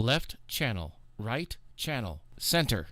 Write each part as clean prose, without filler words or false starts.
left channel, right channel, center.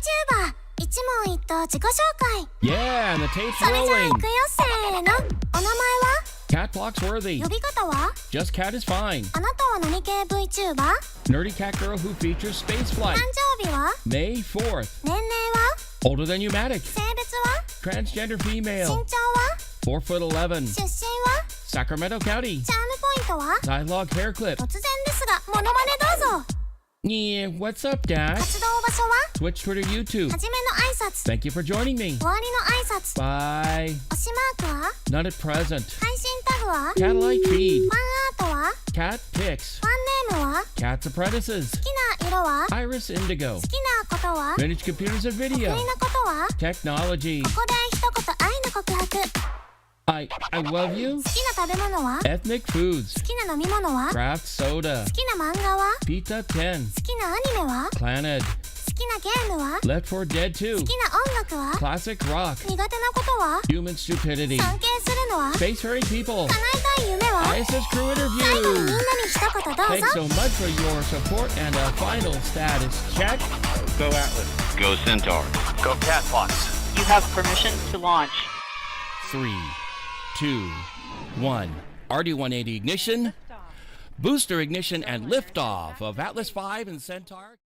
ENVTuber 一問一答自己紹介 Yeah, and the tape's それじゃあ rolling. 行くよせーのお名前は Katt Phloxworthy. 呼び方は Just Cat is fine. あなたは何系 VTuber? Nerdy cat girl who features space 誕 flight. 生日は May 4th. 年齢は Older than Pneumatic. 性別は Transgender 身 female. 長は 4'11". 出身は Sacramento County. チャームポイントは Dialogue hair clip. 突然ですがモノマネどうぞ Yeah, what's up, Dash? 活動場所は Twitch, Twitter, YouTube. はじめの挨拶 Thank you for joining me. 終わりの挨拶 Bye. 推しマークは Not at present. 配信タグは Catlight feed. ファンアートは Cat pics. ファンネームは Cat's apprentices. 好きな色は Iris Indigo. 好きなことは Vintage computers and 得 video. 意なことは Technology. ここで一言愛の告白好 I love you. きな食べ物は Ethnic foods. 好きな飲み物は Craft soda. 好きな漫画は Pizza 10. 好きなアニメは Planet. 好きなゲームは Left 4 Dead 2. 好きな音楽は Classic rock. 苦手なことは Human stupidity. 尊敬するのは Space fairy people. 叶えたい夢は ISS crew 最後にみん interview. なに一言どう Thanks ぞ so much for your support and a final status check. Go Atlas. Go Centaur. Go Katt Phlox. You have permission to launch. 3, 2, 1. RD-180 ignition. Booster ignition and liftoff of Atlas V and Centaur.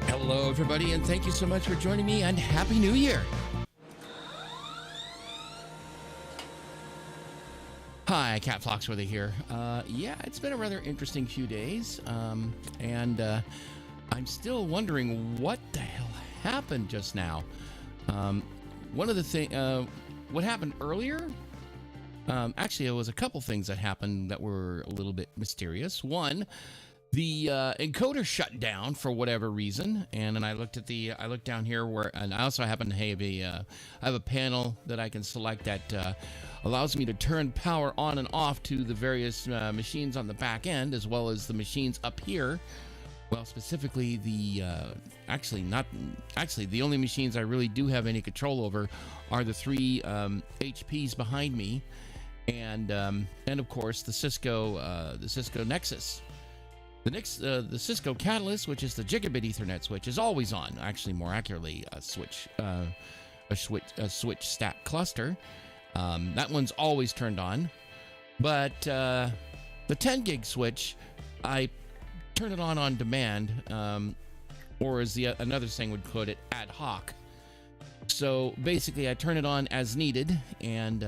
Hello, everybody, and thank you so much for joining me, and Happy New Year! Hi, Katt Phloxworthy here. Yeah, it's been a rather interesting few days, and I'm still wondering what the hell happened just now. One of the things, what happened earlier? Actually, it was a couple things that happened that were a little bit mysterious. One, the encoder shut down for whatever reason, and then I looked down here and I also happen to have I have a panel that I can select that allows me to turn power on and off to the various machines on the back end, as well as the machines up here. Well, specifically the the only machines I really do have any control over are the three HPs behind me, and of course the Cisco Nexus. The Cisco Catalyst, which is the gigabit Ethernet switch, is always on. Actually, more accurately, a switch stack cluster. That one's always turned on. But the 10 gig switch, I turn it on demand, or as another thing would put it, ad hoc. So basically, I turn it on as needed, and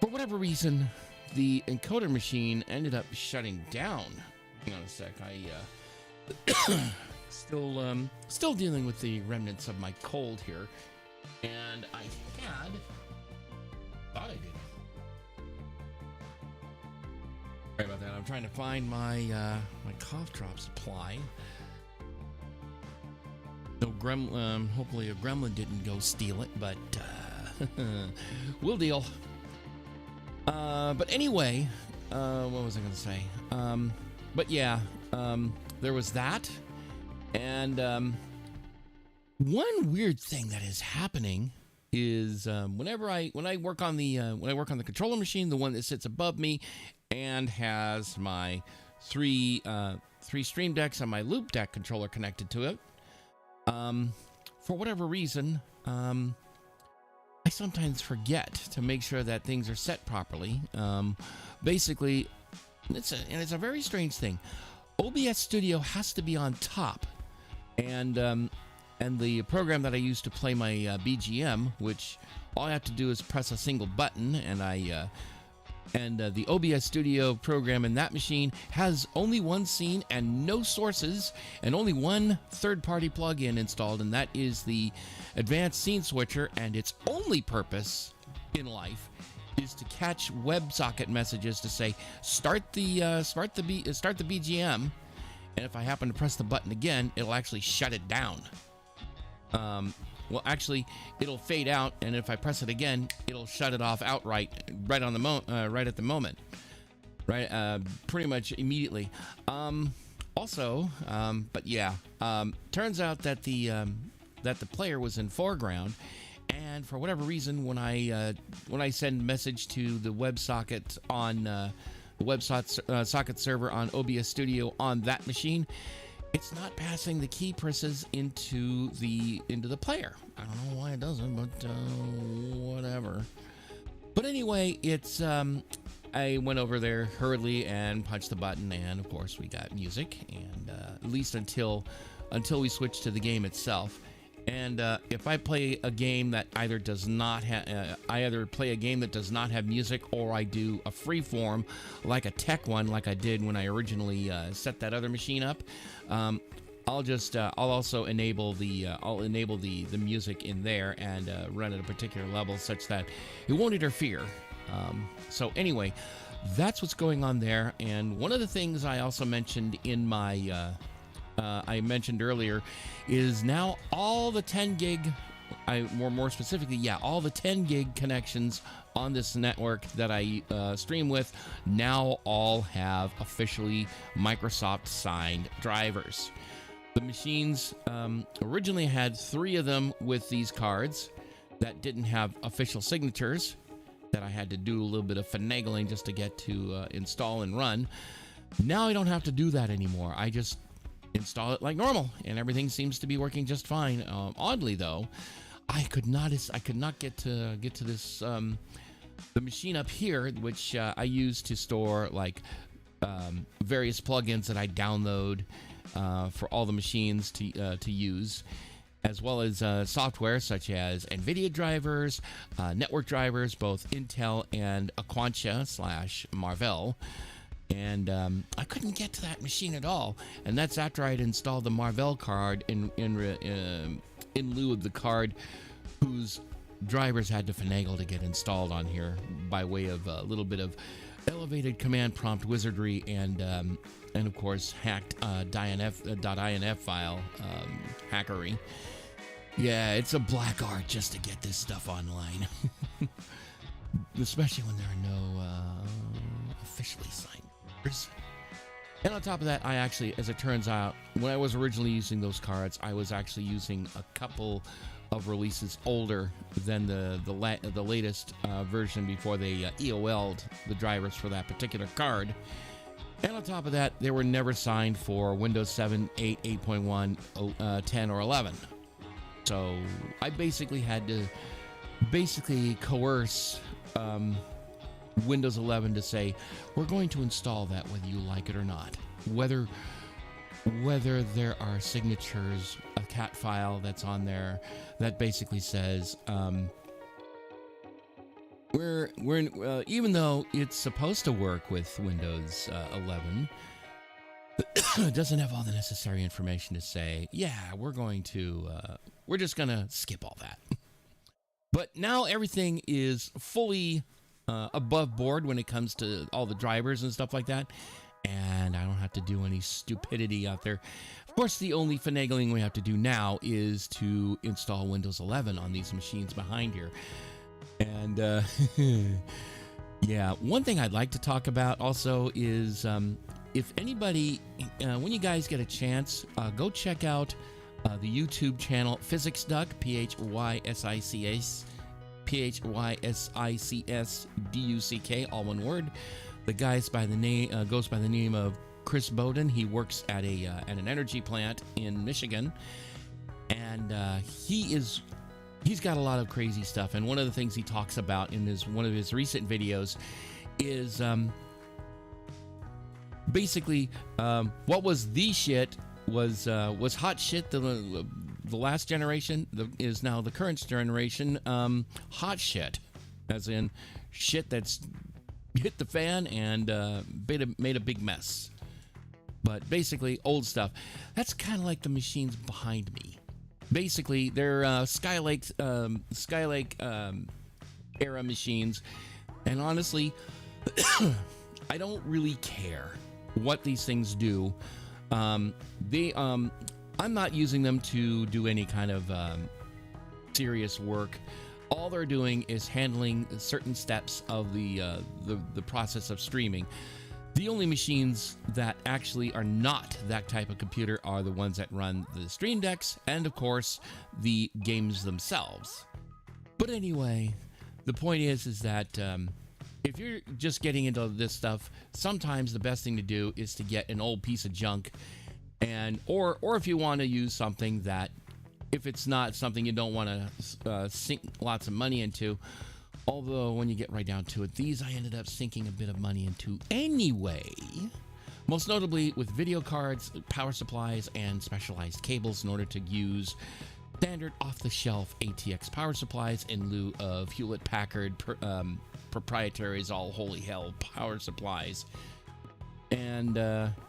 for whatever reason, the encoder machine ended up shutting down. Hang on a sec. I still dealing with the remnants of my cold here, and I thought I did. Sorry about that. I'm trying to find my my cough drop supply. No hopefully a gremlin didn't go steal it, but we'll deal. But anyway, what was I going to say? But yeah, there was that, and one weird thing that is happening is when I work on the controller machine, the one that sits above me, and has my three stream decks and my loop deck controller connected to it. For whatever reason, I sometimes forget to make sure that things are set properly. Basically, it's a very strange thing. OBS Studio has to be on top, and the program that I use to play my BGM, which all I have to do is press a single button, and I And the OBS Studio program in that machine has only one scene and no sources, and only one third-party plugin installed, and that is the Advanced Scene Switcher. And its only purpose in life is to catch WebSocket messages to say start the BGM, and if I happen to press the button again, it'll actually shut it down. Well, actually, it'll fade out, and if I press it again, it'll shut it off outright, right at the moment, pretty much immediately. But yeah, turns out that the player was in foreground, and for whatever reason, when I send message to the WebSocket on the WebSocket server on OBS Studio on that machine, it's not passing the key presses into the player. I don't know why it doesn't, but whatever. But anyway, it's I went over there hurriedly and punched the button, and of course we got music, and at least until we switch to the game itself. And if I play a game that either does not have, I either play a game that does not have music, or I do a free form like a tech one, like I did when I originally set that other machine up. I'll also enable the music in there and run at a particular level such that it won't interfere. So anyway, that's what's going on there. And one of the things I also mentioned in my I mentioned earlier is now all the 10 gig, more specifically, all the 10 gig connections on this network that I stream with now all have officially Microsoft signed drivers. The machines originally had 3 of them with these cards that didn't have official signatures, that I had to do a little bit of finagling just to get to install and run. Now I don't have to do that anymore. I just install it like normal, and everything seems to be working just fine. Oddly though, I could not get to this the machine up here, which I use to store like various plugins that I download for all the machines to use, as well as software such as NVIDIA drivers, network drivers, both Intel and Aquantia/Marvell. And I couldn't get to that machine at all, and that's after I'd installed the Marvell card in lieu of the card whose drivers had to finagle to get installed on here by way of a little bit of elevated command prompt wizardry and of course hacked .inf file hackery. Yeah, it's a black art just to get this stuff online, especially when there are no officially signed. And on top of that, I actually, as it turns out, when I was originally using those cards, I was actually using a couple of releases older than the latest version before they EOL'd the drivers for that particular card. And on top of that, they were never signed for Windows 7, 8, 8.1, 10, or 11. So I basically had to coerce Windows 11 to say, we're going to install that whether you like it or not. Whether there are signatures, a cat file that's on there that basically says, even though it's supposed to work with Windows 11, it doesn't have all the necessary information to say, we're just gonna skip all that. But now everything is fully above board when it comes to all the drivers and stuff like that, and I don't have to do any stupidity out there. Of course, the only finagling we have to do now is to install Windows 11 on these machines behind here. And yeah, one thing I'd like to talk about also is if anybody, when you guys get a chance, go check out the YouTube channel Physics Duck, PhysicsDuck, all one word. The guy's goes by the name of Chris Bowden. He works at an energy plant in Michigan, and he's got a lot of crazy stuff. And one of the things he talks about in one of his recent videos is basically what was the shit was hot shit. The last generation is now the current generation hot shit, as in shit that's hit the fan and made a big mess. But basically, old stuff. That's kind of like the machines behind me. Basically, they're Skylake era machines, and honestly, I don't really care what these things do. I'm not using them to do any kind of serious work. All they're doing is handling certain steps of the process of streaming. The only machines that actually are not that type of computer are the ones that run the stream decks and, of course, the games themselves. But anyway, the point is that if you're just getting into this stuff, sometimes the best thing to do is to get an old piece of junk, or if you want to use something that, if it's not something you don't want to sink lots of money into. Although, when you get right down to it, these I ended up sinking a bit of money into anyway. Most notably with video cards, power supplies, and specialized cables in order to use standard off-the-shelf ATX power supplies in lieu of Hewlett-Packard proprietaries, all holy hell power supplies. And,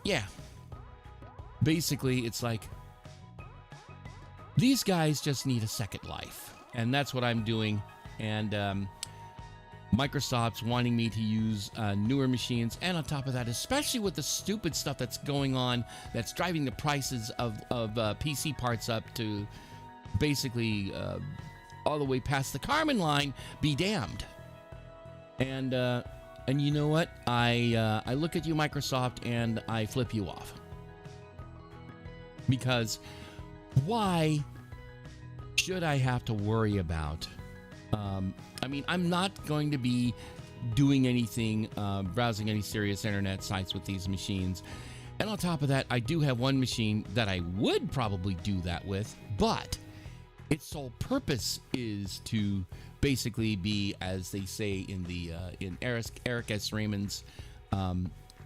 yeah. Basically, it's like, these guys just need a second life. And that's what I'm doing. And, Microsoft's wanting me to use newer machines, and on top of that, especially with the stupid stuff that's going on that's driving the prices of PC parts up to basically all the way past the Carmen line, be damned. And you know what? I look at you, Microsoft, and I flip you off. Because why should I have to worry about... I mean, I'm not going to be doing anything, browsing any serious internet sites with these machines. And on top of that, I do have one machine that I would probably do that with, but its sole purpose is to basically be, as they say in the in Eric S. Raymond's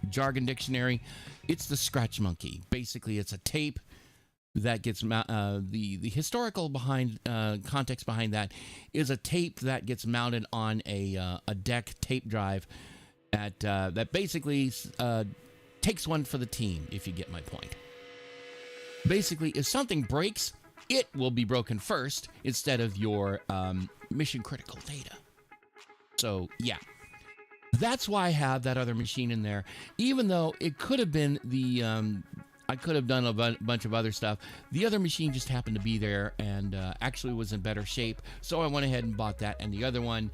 jargon dictionary, it's the scratch monkey. Basically, it's a tape that gets the historical context behind that is a tape that gets mounted on a deck tape drive that basically takes one for the team, if you get my point. Basically, if something breaks, it will be broken first instead of your mission critical data. So yeah, that's why I have that other machine in there, even though it could have been the I could have done a bunch of other stuff. The other machine just happened to be there and actually was in better shape, so I went ahead and bought that. And the other one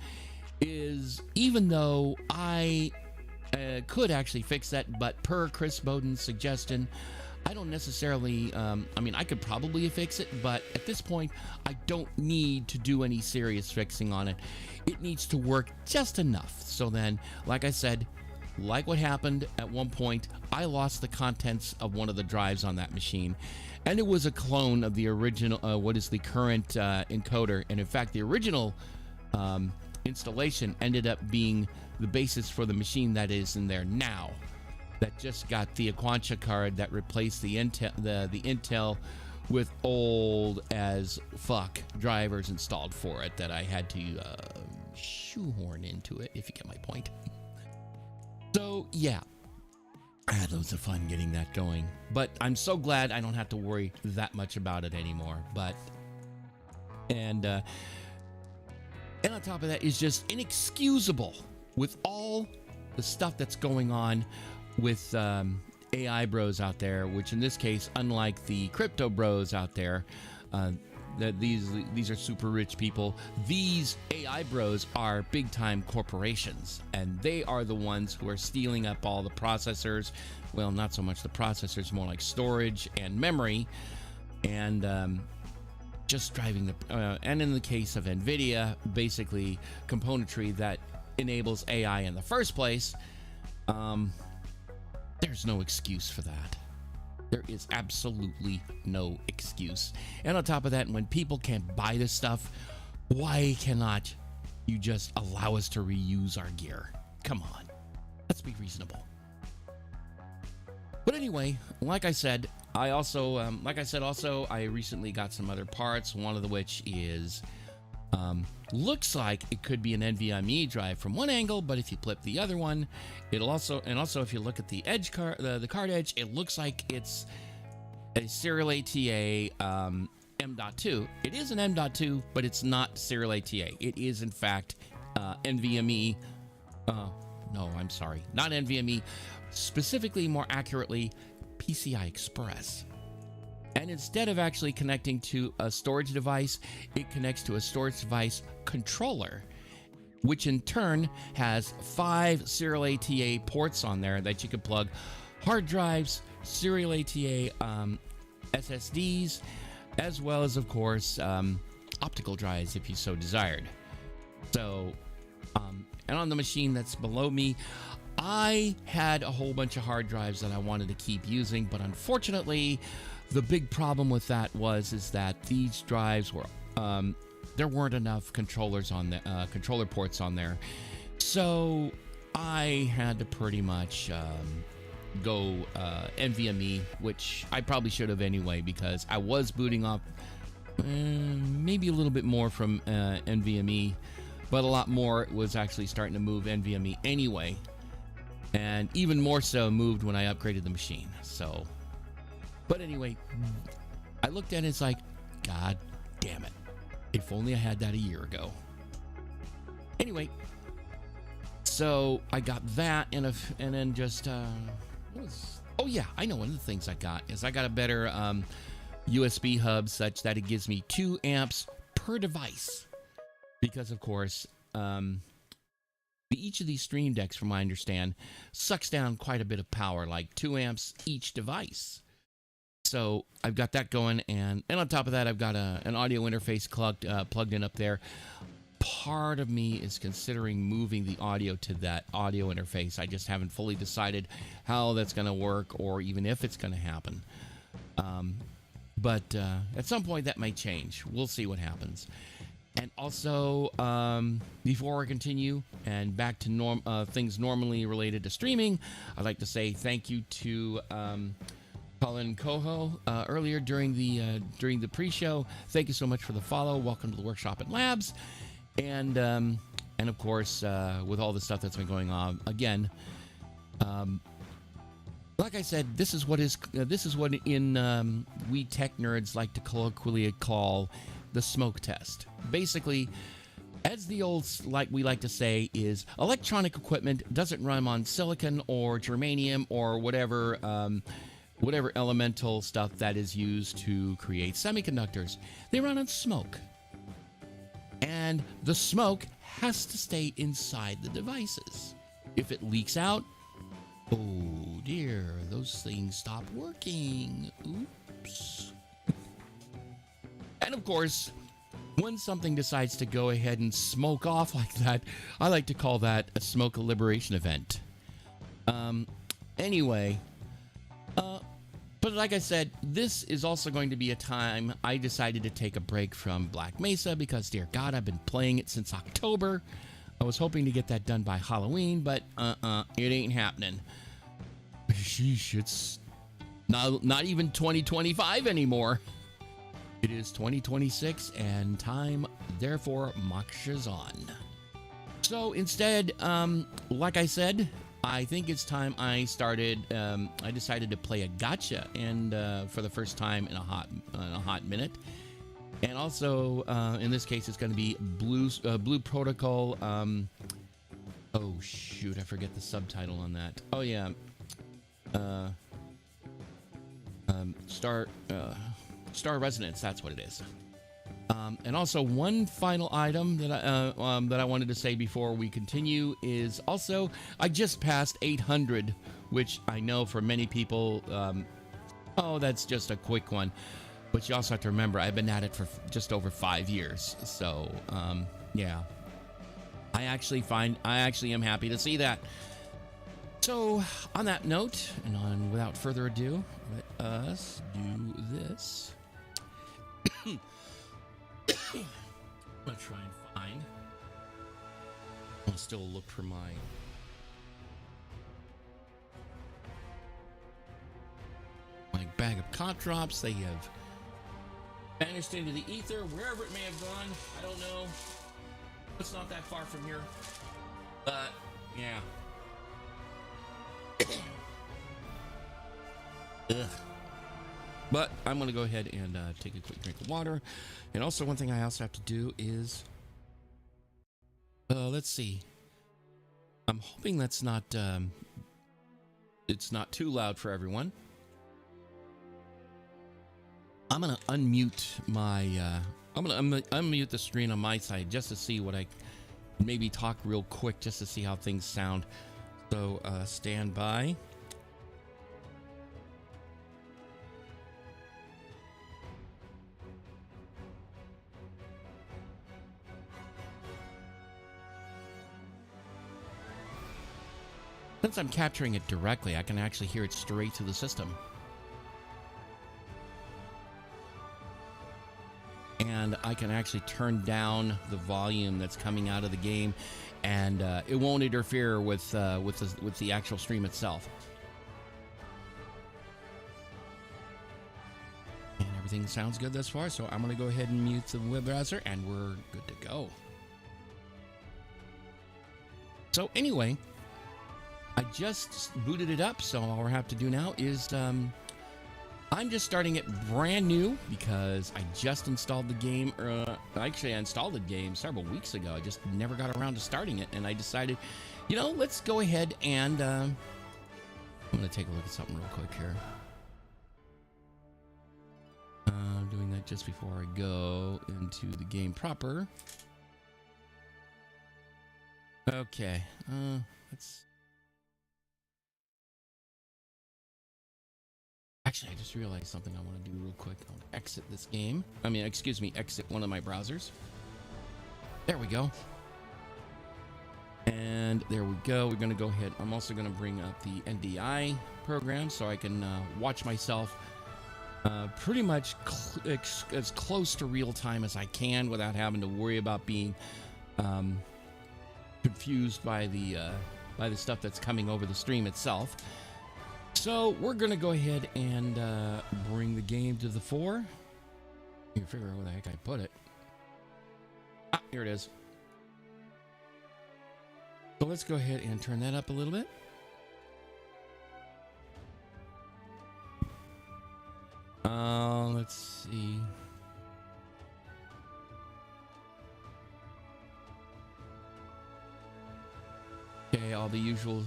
is, even though I could actually fix that, but per Chris Bowden's suggestion, I don't necessarily, I mean, I could probably fix it, but at this point, I don't need to do any serious fixing on it. It needs to work just enough. So then, like I said, like what happened at one point, I lost the contents of one of the drives on that machine, and it was a clone of the original, what is the current encoder. And in fact, the original installation ended up being the basis for the machine that is in there now, that just got the Aquantia card that replaced the Intel with old as fuck drivers installed for it that I had to shoehorn into it, if you get my point. So, yeah, I had loads of fun getting that going, but I'm so glad I don't have to worry that much about it anymore. But, and on top of that is just inexcusable with all the stuff that's going on with AI bros out there, which in this case, unlike the crypto bros out there, that these are super rich people. These AI bros are big time corporations, and they are the ones who are stealing up all the processors. Well, not so much the processors, more like storage and memory, and just driving the and in the case of NVIDIA, basically componentry that enables AI in the first place. There's no excuse for that. There is absolutely no excuse. And on top of that, when people can't buy this stuff, why cannot you just allow us to reuse our gear? Come on, let's be reasonable. But anyway, like I said, I recently got some other parts, one of which is Looks like it could be an NVMe drive from one angle, but if you flip the other one, it'll also, and also if you look at the edge card, the card edge, it looks like it's a serial ATA M.2. It is an M.2, but it's not serial ATA. It is in fact NVMe. No, I'm sorry, not NVMe. Specifically, more accurately, PCI Express. And instead of actually connecting to a storage device, it connects to a storage device controller, which in turn has 5 serial ATA ports on there that you can plug hard drives, serial ATA SSDs, as well as, of course, optical drives if you so desired. So, and on the machine that's below me, I had a whole bunch of hard drives that I wanted to keep using, but unfortunately, the big problem with that is that these drives were there weren't enough controllers on the controller ports on there, so I had to pretty much go NVMe, which I probably should have anyway, because I was booting off maybe a little bit more from NVMe, but a lot more was actually starting to move NVMe anyway, and even more so moved when I upgraded the machine. So. But anyway, I looked at it, it's like, God damn it. If only I had that a year ago. Anyway, so I got that, and then just, oh yeah, I know one of the things I got is I got a better USB hub such that it gives me 2 amps per device. Because, of course, each of these Stream Decks, from what I understand, sucks down quite a bit of power, like 2 amps each device. So I've got that going, and on top of that, I've got an audio interface plugged in up there. Part of me is considering moving the audio to that audio interface. I just haven't fully decided how that's going to work, or even if it's going to happen. But at some point that may change. We'll see what happens. And also, before I continue and back to things normally related to streaming, I'd like to say thank you to Colin Coho earlier during the pre-show. Thank you so much for the follow. Welcome to the workshop and labs, and of course with all the stuff that's been going on. Again, like I said, this is what in we tech nerds like to colloquially call the smoke test. Basically, as the old we like to say, is electronic equipment doesn't run on silicon or germanium or whatever elemental stuff that is used to create semiconductors. They run on smoke. And the smoke has to stay inside the devices. If it leaks out, oh dear, those things stop working. Oops. And of course, when something decides to go ahead and smoke off like that, I like to call that a smoke liberation event. Anyway, but like I said, this is also going to be a time I decided to take a break from Black Mesa because, dear God, I've been playing it since October. I was hoping to get that done by Halloween, but it ain't happening. Sheesh, it's not even 2025 anymore. It is 2026, and time, therefore, marches on. So instead, like I said, I think it's time I decided to play a gacha, and for the first time in a hot minute. And also, in this case, it's going to be Blue Protocol. Oh shoot, I forget the subtitle on that. Oh yeah, Star Resonance. That's what it is. And also, one final item that I wanted to say before we continue is also I just passed 800, which I know for many people, oh, that's just a quick one. But you also have to remember I've been at it for just over 5 years. So yeah, I actually am happy to see that. So on that note, and without further ado, let us do this. I'm gonna try and find. I'll still look for my bag of Katt drops. They have vanished into the ether, wherever it may have gone. I don't know. It's not that far from here. But, yeah. Ugh. But I'm going to go ahead and take a quick drink of water. And also, one thing I also have to do is... let's see. I'm hoping that's not... it's not too loud for everyone. I'm going to unmute my... I'm going to unmute the screen on my side just to see what I... Maybe talk real quick just to see how things sound. So, stand by. Since I'm capturing it directly, I can actually hear it straight to the system. And I can actually turn down the volume that's coming out of the game, and it won't interfere with the actual stream itself. And everything sounds good thus far, so I'm going to go ahead and mute the web browser, and we're good to go. So anyway, I just booted it up, so all we have to do now is I'm just starting it brand new because I just installed the game. Actually, I installed the game several weeks ago. I just never got around to starting it, and I decided, you know, let's go ahead and I'm going to take a look at something real quick here. I'm doing that just before I go into the game proper. Okay, let's... Actually, I just realized something I want to do real quick. I want to exit this game. I mean, excuse me, exit one of my browsers. There we go. And there we go. We're going to go ahead. I'm also going to bring up the NDI program so I can watch myself pretty much as close to real time as I can without having to worry about being confused by the stuff that's coming over the stream itself. So we're going to go ahead and bring the game to the fore. You can figure out where the heck I put it. Ah, here it is. So let's go ahead and turn that up a little bit. Let's see. Okay, all the usual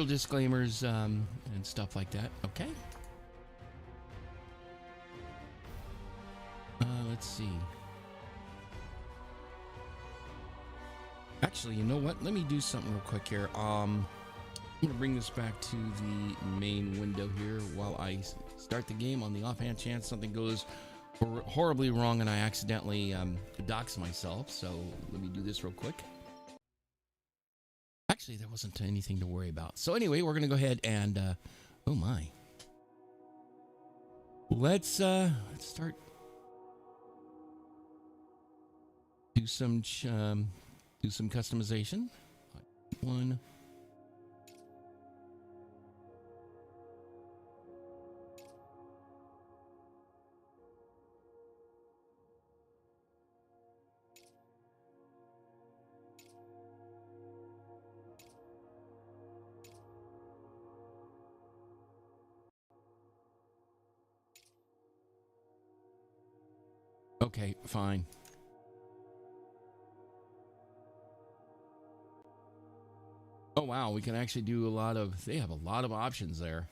disclaimers and stuff like that. Okay. Let's see. Actually, you know what? Let me do something real quick here. I'm gonna bring this back to the main window here while I start the game on the offhand chance something goes horribly wrong and I accidentally dox myself. So let me do this real quick. Actually, there wasn't anything to worry about. So anyway, we're gonna go ahead and oh my, let's start. Do some customization. One. Okay, fine. Oh wow, we can actually do a lot of, they have a lot of options there.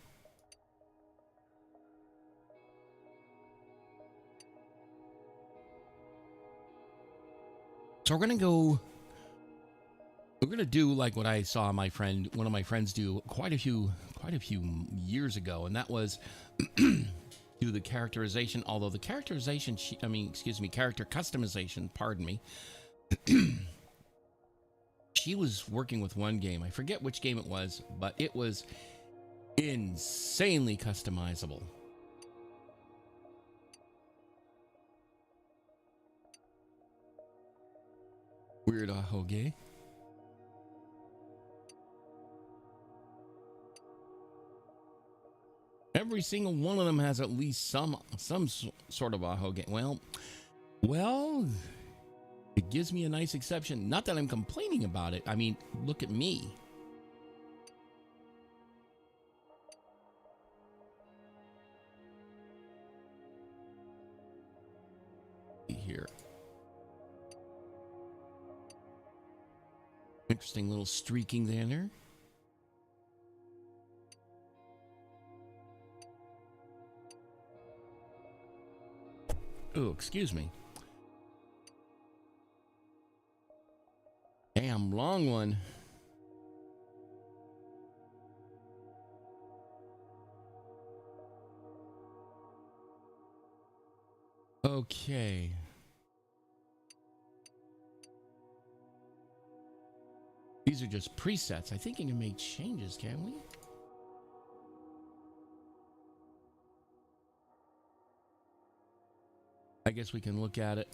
So we're gonna do like what I saw one of my friends do quite a few years ago, and that was do the characterization, although the characterization, character customization, pardon me. She was working with one game. I forget which game it was, but it was insanely customizable. Weird ahoge. every single one of them has at least some sort of AHO game. Well, it gives me a nice exception. Not that I'm complaining about it. I mean, look at me. Here. Interesting little streaking there. Oh, excuse me. Damn, long one. Okay. These are just presets. I think you can make changes, can we? I guess we can look at it.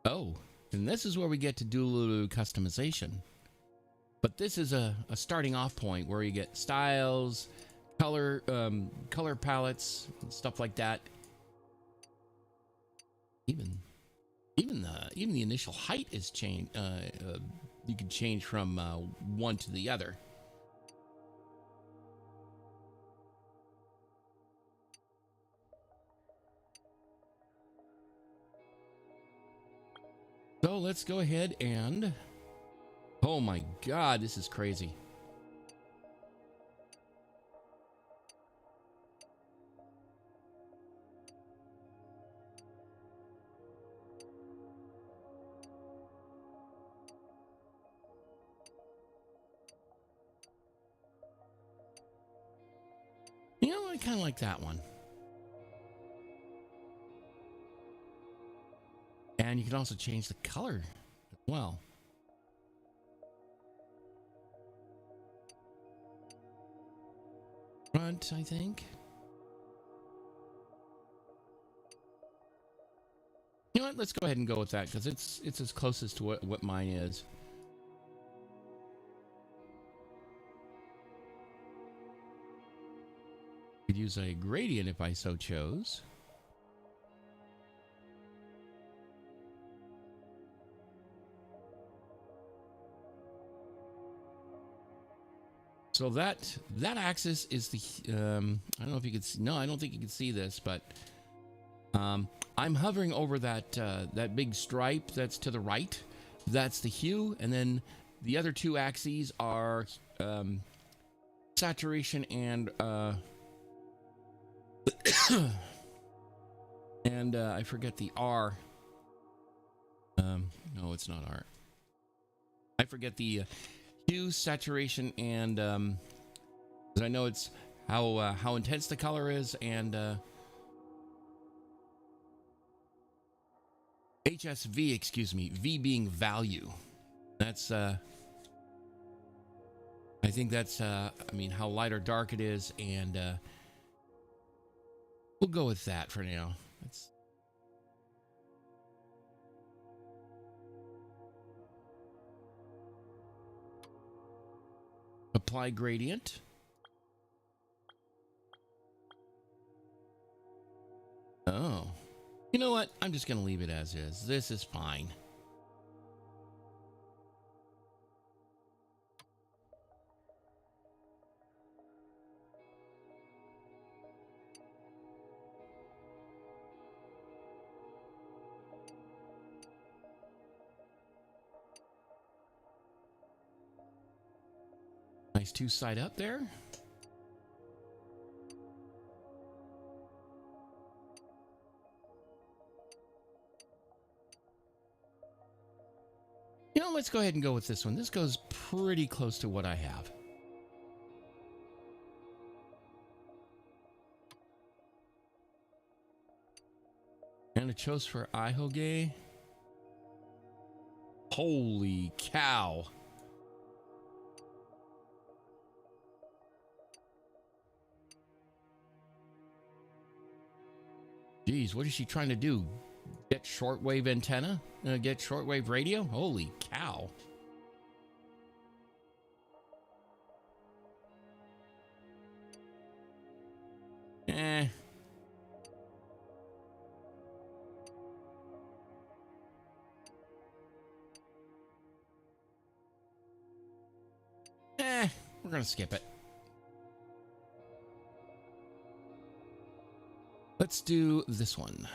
Oh, and this is where we get to do a little customization. But this is a starting off point where you get styles, color palettes, stuff like that. Even the initial height is changed. You can change from one to the other. So let's go ahead and, oh my God, this is crazy. You know, I kind of like that one. And you can also change the color as well. Front, I think. You know what? Let's go ahead and go with that because it's as closest to what mine is. Could use a gradient if I so chose. So that axis is the I don't know if you could see, no, I don't think you can see this, but I'm hovering over that that big stripe that's to the right. That's the hue, and then the other two axes are saturation and and I forget the R. No, it's not R. I forget the hue, saturation, and 'cause I know it's how intense the color is, and HSV, excuse me, V being value. That's I think that's I mean how light or dark it is, and we'll go with that for now. That's apply gradient. Oh, you know what? I'm just going to leave it as is. This is fine. Nice two side up there. You know, let's go ahead and go with this one. This goes pretty close to what I have. And it chose for Ihoge. Holy cow. Geez, what is she trying to do? Get shortwave antenna? Get shortwave radio? Holy cow. going to skip it. Let's do this one.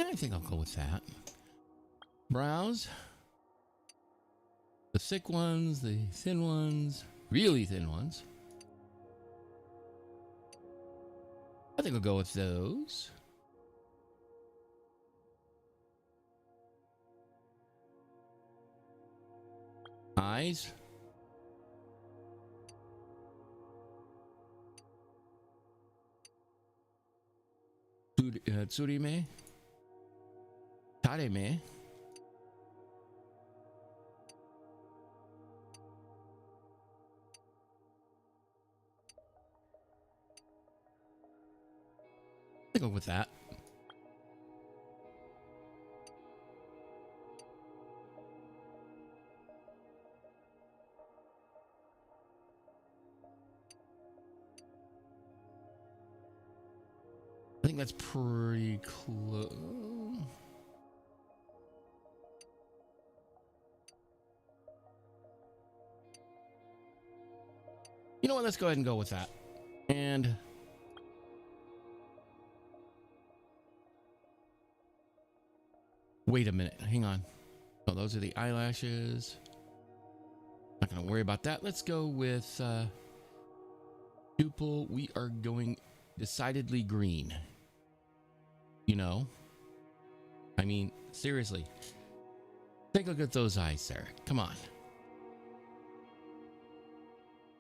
I think I'll go with that. Browse. The thick ones, the thin ones, really thin ones. I think I'll go with those. Eyes. Tsurime. Tareme. I'll go with that. I think that's pretty close. You know what? Let's go ahead and go with that. And wait a minute. Hang on. Oh, those are the eyelashes. Not going to worry about that. Let's go with pupil. We are going decidedly green. You know? I mean, seriously. Take a look at those eyes there. Come on.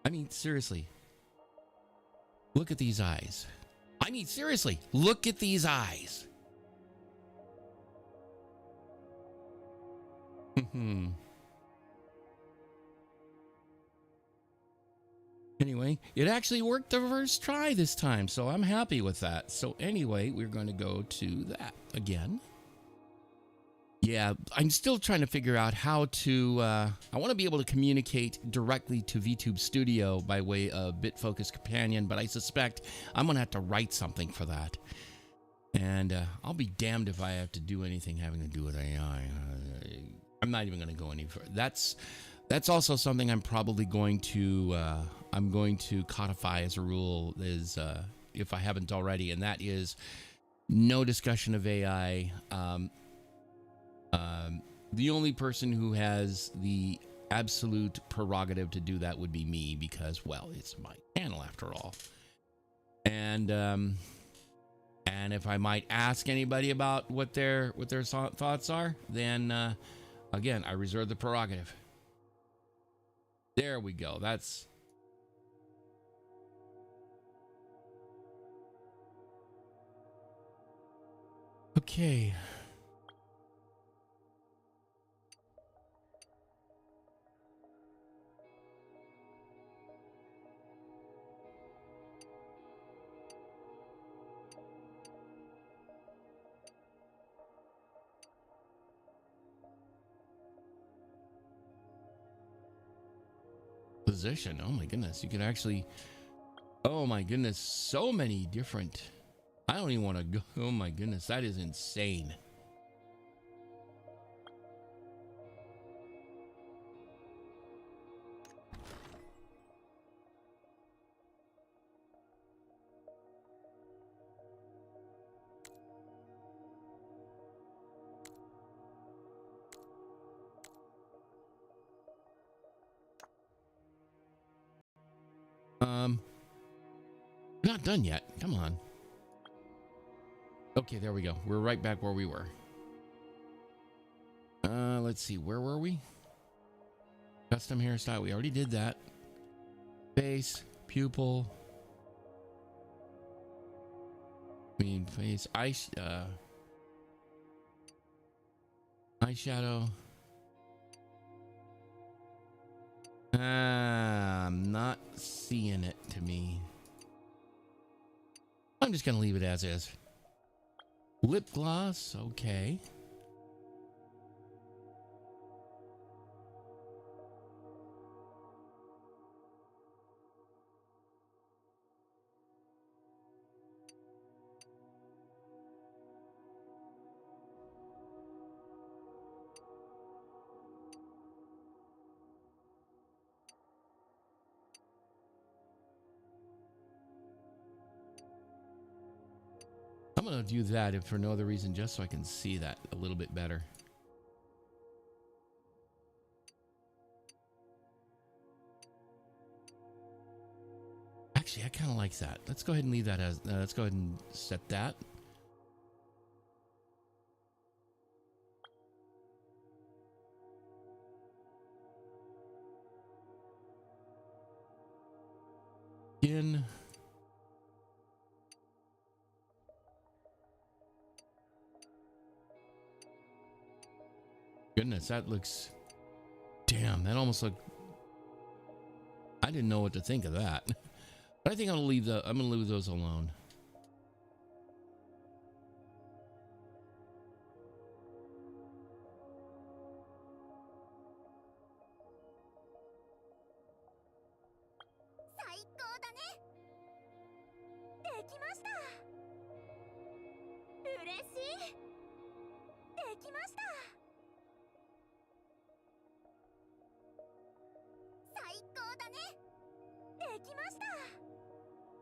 I mean, seriously. Look at these eyes. I mean, seriously. Look at these eyes. Anyway, it actually worked the first try this time, so I'm happy with that. So anyway, we're going to go to that again. Yeah, I'm still trying to figure out how to, I want to be able to communicate directly to VTube Studio by way of BitFocus Companion, but I suspect I'm going to have to write something for that. And I'll be damned if I have to do anything having to do with AI. I'm not even going to go any further. That's also something I'm probably going to, I'm going to codify as a rule, is if I haven't already, and that is no discussion of AI. The only person who has the absolute prerogative to do that would be me, because, well, it's my channel after all. And if I might ask anybody about what their thoughts are, then again, I reserve the prerogative. There we go. That's okay. Position. Oh my goodness, you can actually, oh my goodness, so many different. I don't even want to go. Oh my goodness, that is insane. Not done yet. Come on. Okay, there we go. We're right back where we were. Let's see. Where were we? Custom hairstyle. We already did that. Face, pupil. Face, eyeshadow. I'm not seeing it to me. I'm just gonna leave it as is. Lip gloss, okay. I'm going to do that if for no other reason, just so I can see that a little bit better. Actually, I kind of like that. Let's go ahead and leave that as, let's go ahead and set that. In. Goodness, that looks, damn, that almost looked, I didn't know what to think of that. But I think I'm gonna leave those alone.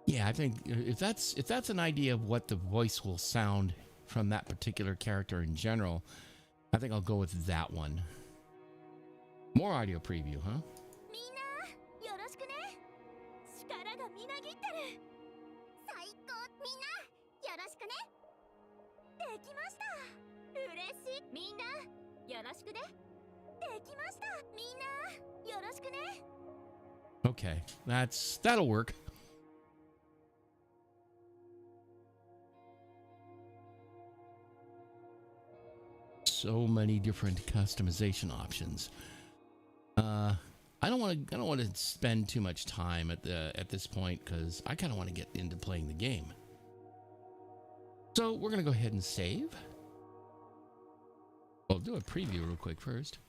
Yeah, I think if that's an idea of what the voice will sound from that particular character in general, I think I'll go with that one. More audio preview, huh? Okay, that'll work. So many different customization options. I don't want to spend too much time at this point because I kind of want to get into playing the game. So we're gonna go ahead and save. I'll do a preview real quick first.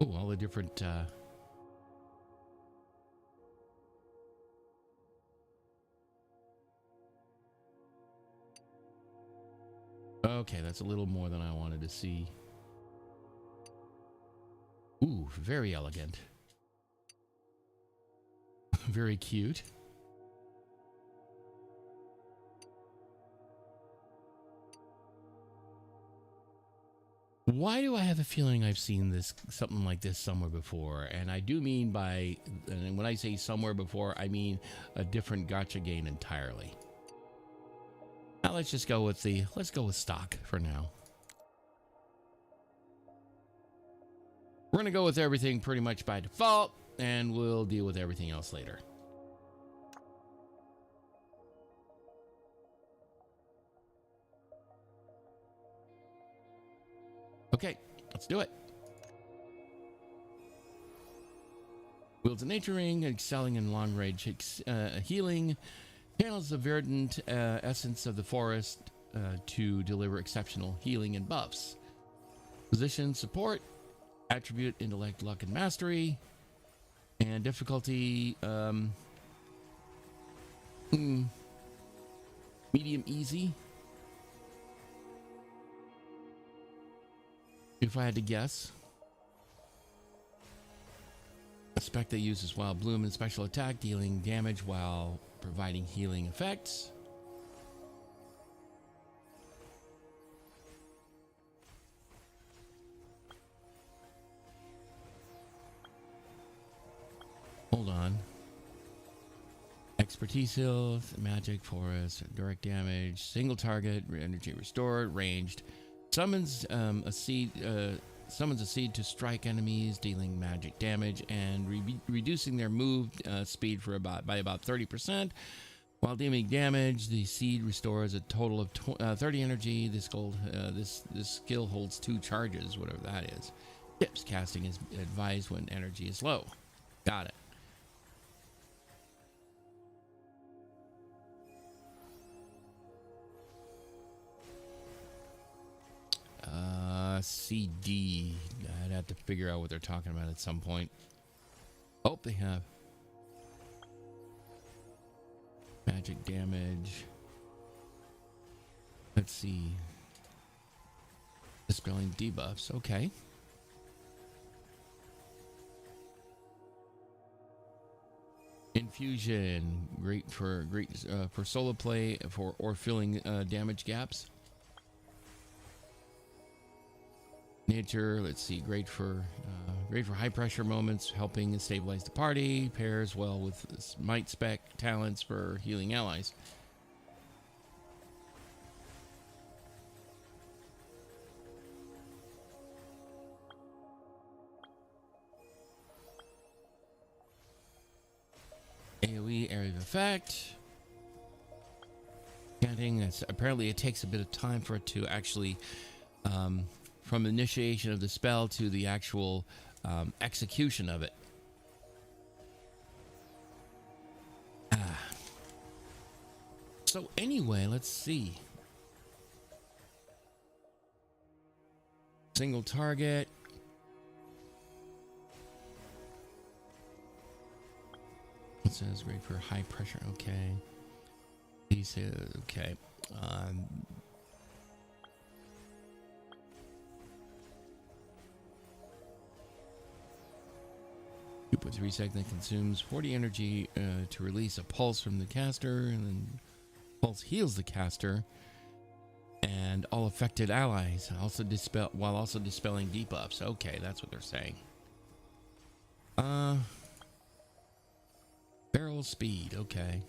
Oh, all the different okay, that's a little more than I wanted to see. Ooh, very elegant. Very cute. Why do I have a feeling I've seen something like this somewhere before? And I do mean by, and when I say somewhere before, I mean a different gacha game entirely. Now let's just go with stock for now. We're gonna go with everything pretty much by default, and we'll deal with everything else later. Okay, let's do it. Wields a nature ring, excelling in long range healing, channels the verdant essence of the forest to deliver exceptional healing and buffs. Position support, attribute intellect, luck, and mastery, and difficulty medium easy. If I had to guess. A spec that uses Wild Bloom and special attack, dealing damage while providing healing effects. Hold on. Expertise heals, magic, forest, direct damage, single target, energy restored, ranged. Summons a seed to strike enemies, dealing magic damage and reducing their move speed by about 30%. While dealing damage, the seed restores a total of 30 energy. This skill holds 2 charges, whatever that is. Tips: casting is advised when energy is low. Got it. CD. I'd have to figure out what they're talking about at some point. Oh, they have. Magic damage. Let's see. Dispelling debuffs. Okay. Infusion, great for solo play or filling damage gaps. Nature, let's see, great for high pressure moments, helping stabilize the party. Pairs well with might spec talents for healing allies. AoE area of effect. Chanting. Apparently, it takes a bit of time for it to actually, from initiation of the spell to the actual execution of it. So anyway, let's see. Single target. It says great for high pressure. Okay. He says okay. 2.3 seconds, consumes 40 energy to release a pulse from the caster, and then pulse heals the caster and all affected allies. While also dispelling debuffs. Okay, that's what they're saying. Barrel speed. Okay.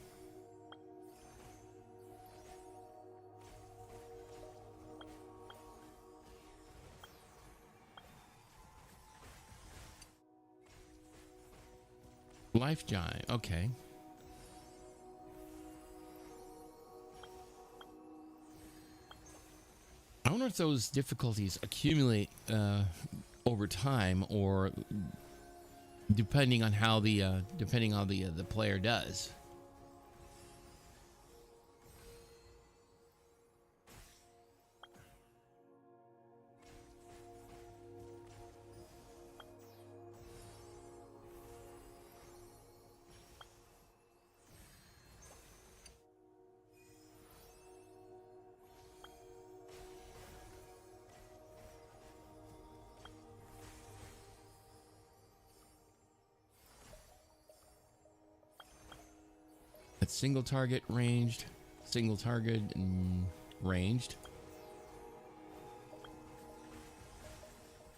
Life giant. Okay. I wonder if those difficulties accumulate over time, or depending on how the player does. That's single target ranged, single target ranged.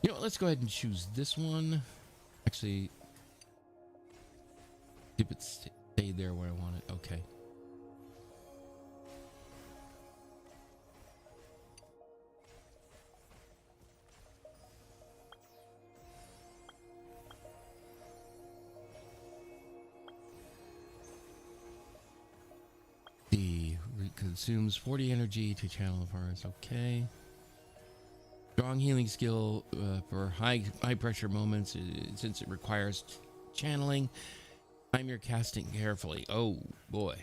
You know what, let's go ahead and choose this one. Actually, keep it stay there where I want it. Okay. Consumes 40 energy to channel the forest. Okay. Strong healing skill for high pressure moments, since it requires channeling. Time your casting carefully. Oh boy.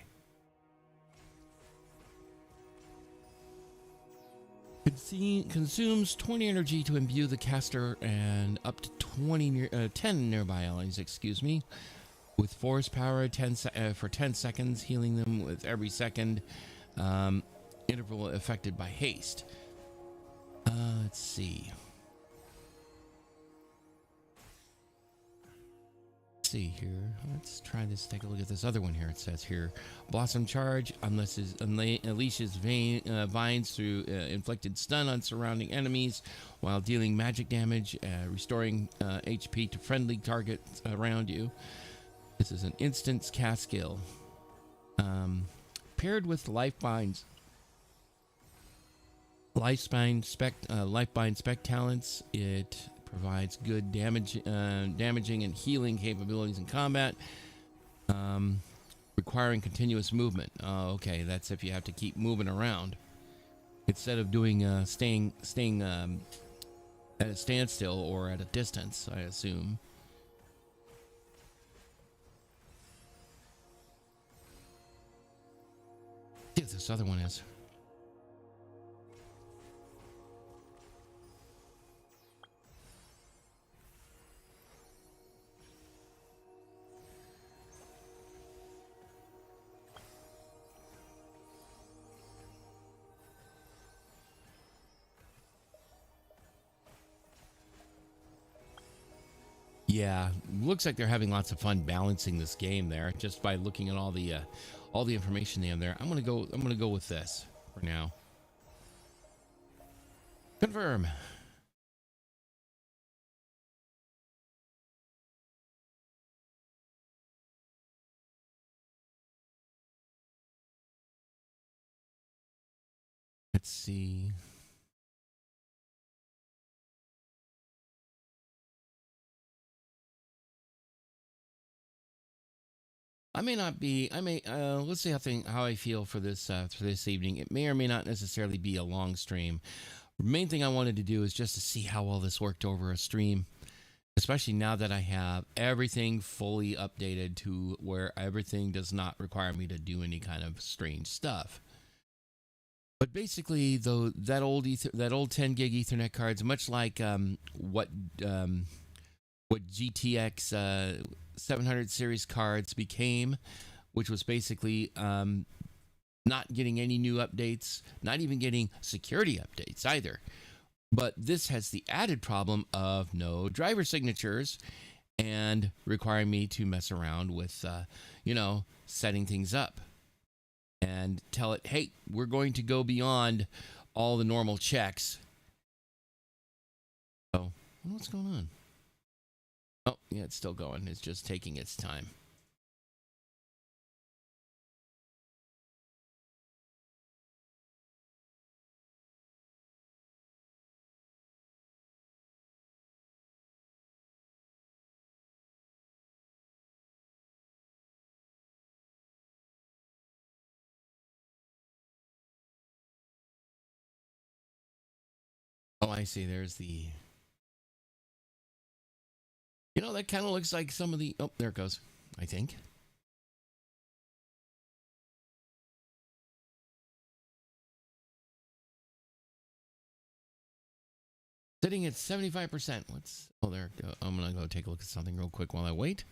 Consumes 20 energy to imbue the caster and up to 10 nearby allies, excuse me, with force power for 10 seconds, healing them with every second interval affected by haste. Let's see. Here. Let's try this. Take a look at this other one here. It says here, Blossom Charge unleashes vines through inflicted stun on surrounding enemies while dealing magic damage, restoring HP to friendly targets around you. This is an instant cast skill. Paired with Lifebind spec talents, it provides good damaging and healing capabilities in combat, requiring continuous movement. Okay, that's if you have to keep moving around instead of doing staying at a standstill or at a distance, I assume. See what this other one is. Yeah, looks like they're having lots of fun balancing this game there just by looking at all the information they have there. I'm gonna go with this for now. Confirm. Let's see. Let's see how I feel for this evening. It may or may not necessarily be a long stream. The main thing I wanted to do is just to see how well this worked over a stream, especially now that I have everything fully updated to where everything does not require me to do any kind of strange stuff. But basically, though, that old 10 gig Ethernet cards, much like what GTX 700 series cards became, which was basically not getting any new updates, not even getting security updates either. But this has the added problem of no driver signatures and requiring me to mess around with, setting things up and tell it, hey, we're going to go beyond all the normal checks. Oh, what's going on? Oh, yeah, it's still going. It's just taking its time. Oh, I see. There's the... that kind of looks like some of the... Oh, there it goes, I think. Sitting at 75%. Oh, there it goes. I'm going to go take a look at something real quick while I wait.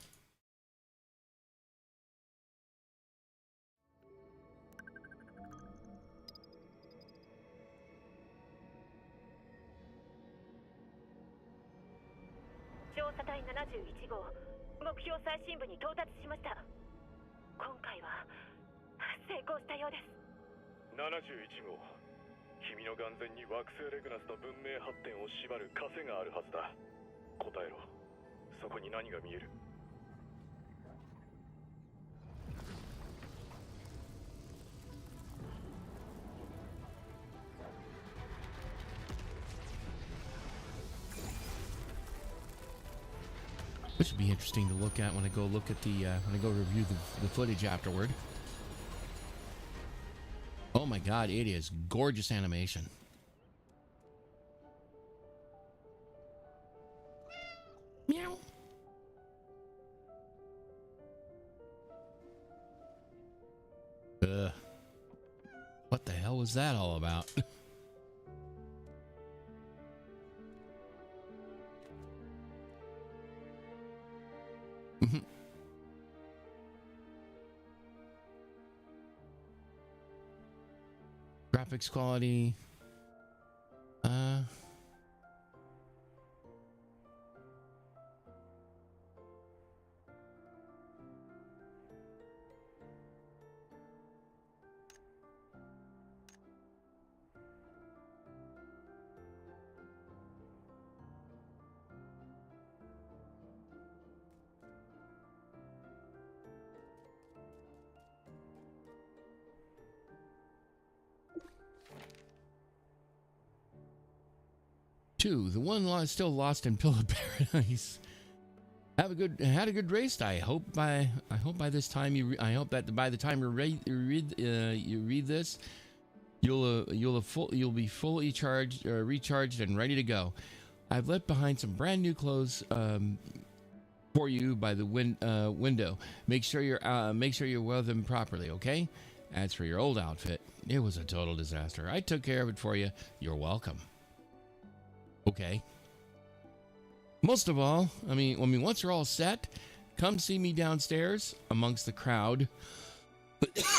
This should be interesting to look at when I go look at when I go review the footage afterward. Oh my god, it is gorgeous animation. Meow. What the hell was that all about? Graphics quality. Two, the one still lost in Pill of Paradise. Had a good race. I hope by this time by the time you read this, you'll be fully charged, recharged, and ready to go. I've left behind some brand new clothes for you by the window. Make sure you wear them properly, okay? As for your old outfit, it was a total disaster. I took care of it for you. You're welcome. Okay. Most of all, I mean, once you're all set, come see me downstairs amongst the crowd.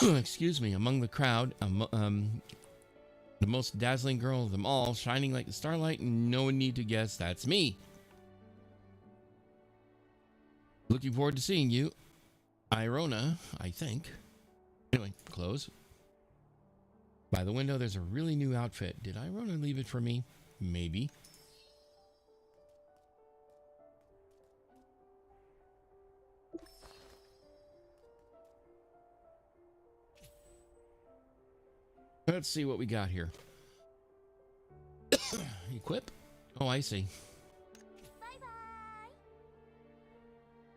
Excuse me, among the crowd, the most dazzling girl of them all, shining like the starlight, and no one need to guess that's me. Looking forward to seeing you. Irona, I think. Anyway, close. By the window, there's a really new outfit. Did Irona leave it for me? Maybe. Let's see what we got here. Equip? Oh, I see.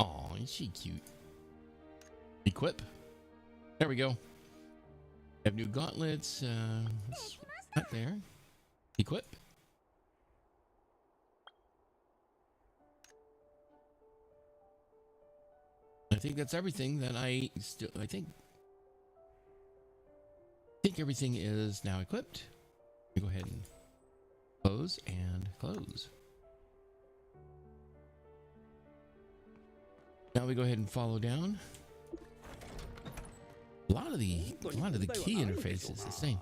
Oh, is she cute? Equip. There we go. Have new gauntlets. Not there. Equip. I think that's everything that I think everything is now equipped. We go ahead and close and close. Now we go ahead and follow down. A lot of the key interface is the same.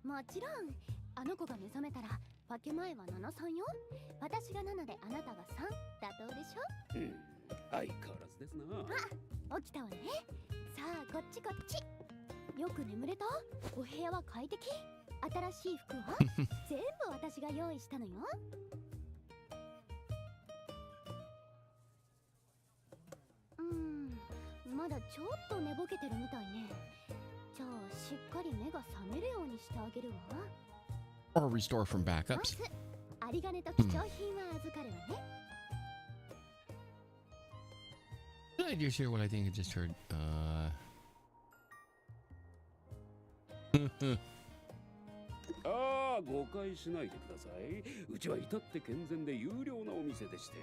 もちろんあの子が目覚めたら分け前は73よ。私が7であなたが3。妥当でしょ。相変わらずですな。あ、起きたわね。さあこっちこっち。よく眠れた？お部屋は快適？新しい服は全部私が用意したのよ。まだちょっと寝ぼけてるみたいね。じゃあしっかり目が覚めるようにしてあげるわ。Or restore from ま backups. ず有り金と貴重品は預かるわね。Did I just hear what I think I just heard? ああ、誤解しないでください。うちは至って健全で有料なお店でして、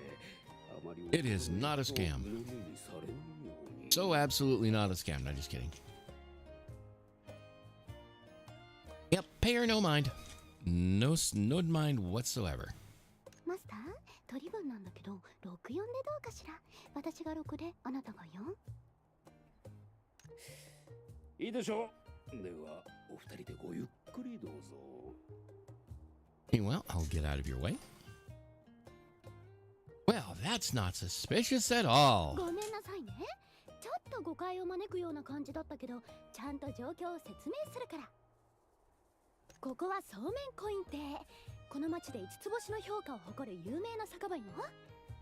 あまり It is not a scam. お目にされないように。 So absolutely not a scam. Not just kidding. Yep, pay her no mind. No mind whatsoever. マスター、取り分なんだけど、64でどうかしら。私が6で、あなたが 4？ いいでしょう。では、お二人でごゆっくりどうぞ。Well, I'll get out of your way. Well, that's not suspicious at all. ごめんなさいね。ちょっと誤解を招くような感じだったけど、ちゃんと状況を説明するから。ここはそうめんコイン亭。この町で5つ星の評価を誇る有名な酒場よ。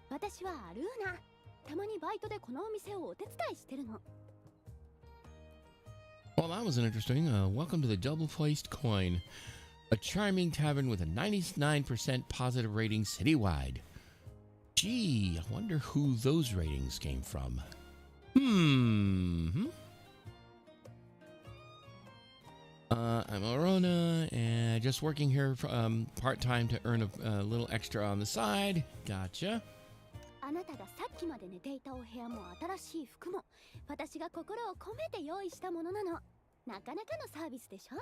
私はアルーナ。たまにバイトでこのお店をお手伝いしてるの。Well, that was an interesting. Welcome to the double-faced coin, a charming tavern with a 99% positive rating citywide. Gee, I wonder who those ratings came from. I'm Arona, and just working here part-time to earn a little extra on the side. Gotcha. あなたがさっきまで寝ていたお部屋も新しい服も私が心を込めて用意したものなの。なかなかのサービスでしょ。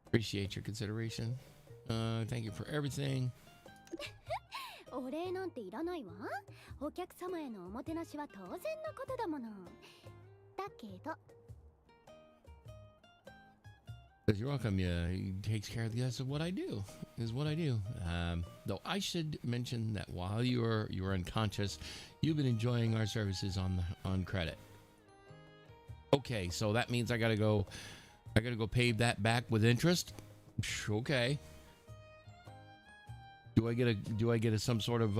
Appreciate your consideration. Thank you for everything. お礼なんていらないわ。お客様へのおもてなしは当然のことだもの。だけど You're welcome. Yeah, he takes care of the rest of what I do. Is what I do. Though I should mention that while you were unconscious, you've been enjoying our services on credit. Okay, so that means I gotta go pay that back with interest. Okay. Do I get some sort of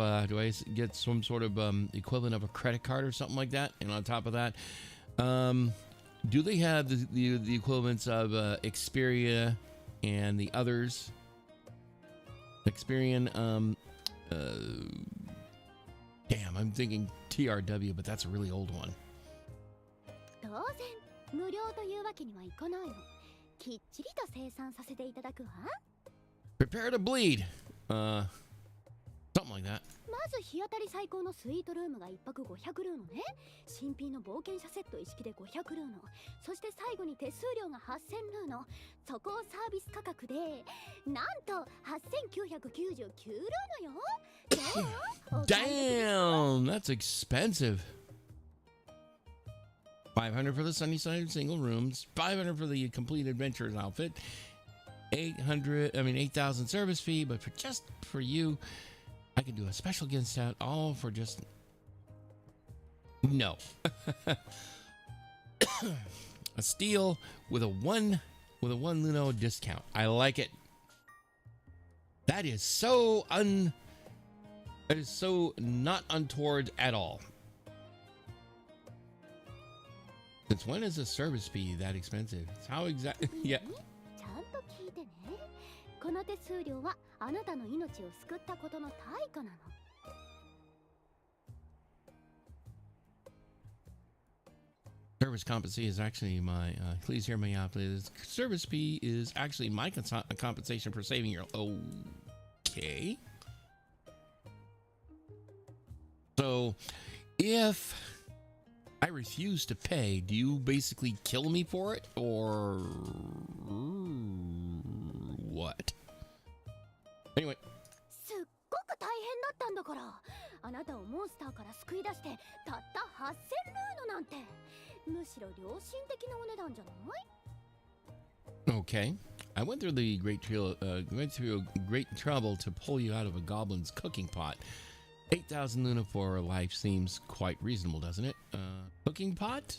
equivalent of a credit card or something like that? And on top of that, do they have the equivalents of Xperia and the others? Experian, damn, I'm thinking TRW, but that's a really old one. 当然無料というわけにはいかないの。きっちりと生産させていただくわ。 Prepare to bleed. Something like that. まず日当たり最高のスイートルームが1泊500ルーノね。新品の冒険者セット一式で500ルーノ。そして最後に手数料が8000ルーノ。そこをサービス価格でなんと8999ルーノよ。Damn, that's expensive. 500 for the Sunnyside single rooms, 500 for the complete adventures outfit, 8,000 service fee, but for you, I can do a special gift out all for just no. A steal with a one Luno discount. I like it. That is so not untoward at all. Since when is a service fee that expensive? It's how exactly? Yeah. ちゃんと聞いてね。この手数料はあなたの命を救ったことの対価なの。Service compensation is actually my. Please hear me out, please. Service fee is actually my compensation for saving your. Okay. So, if I refuse to pay, do you basically kill me for it, or what? Anyway. すっごく大変だったんだから。あなたをモンスターから救い出してたった8000ルーノなんて。むしろ良心的なお値段じゃない？ Okay. I went through great trouble to pull you out of a goblin's cooking pot. 8,000 Luna for life seems quite reasonable, doesn't it? Cooking pot?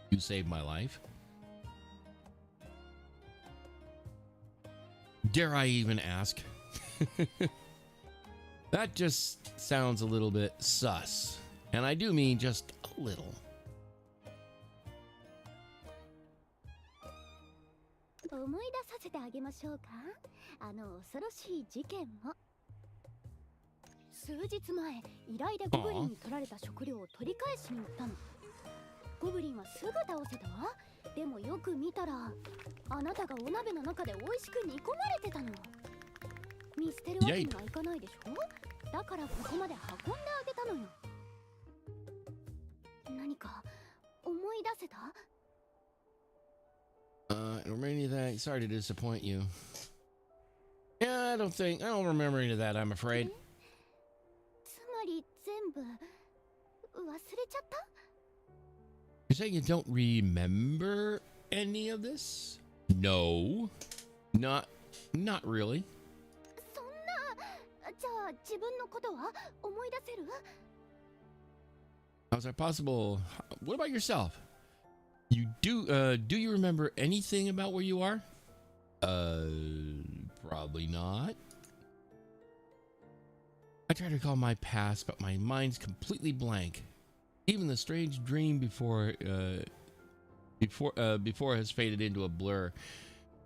You saved my life. Dare I even ask? That just sounds a little bit sus. And I do mean just a little. 思い出させてあげましょうか。あの恐ろしい事件を。数日前、依頼でゴブリンに取られた食料を取り返しに行ったの。ゴブリンはすぐ倒せたわ。でもよく見たら、あなたがお鍋の中で美味しく煮込まれてたの。見捨てるわけにはいかないでしょ。だからここまで運んであげたのよ。何か思い出せたI don't remember any of that. Sorry to disappoint you. Yeah, I don't remember any of that, I'm afraid. つまり全部忘れちゃった？ You're saying you don't remember any of this? No. Not really. そんな、じゃあ自分のことは思い出せる？ How's that possible? What about yourself? You do you remember anything about where you are? Probably not. I try to recall my past, but my mind's completely blank. Even the strange dream before has faded into a blur.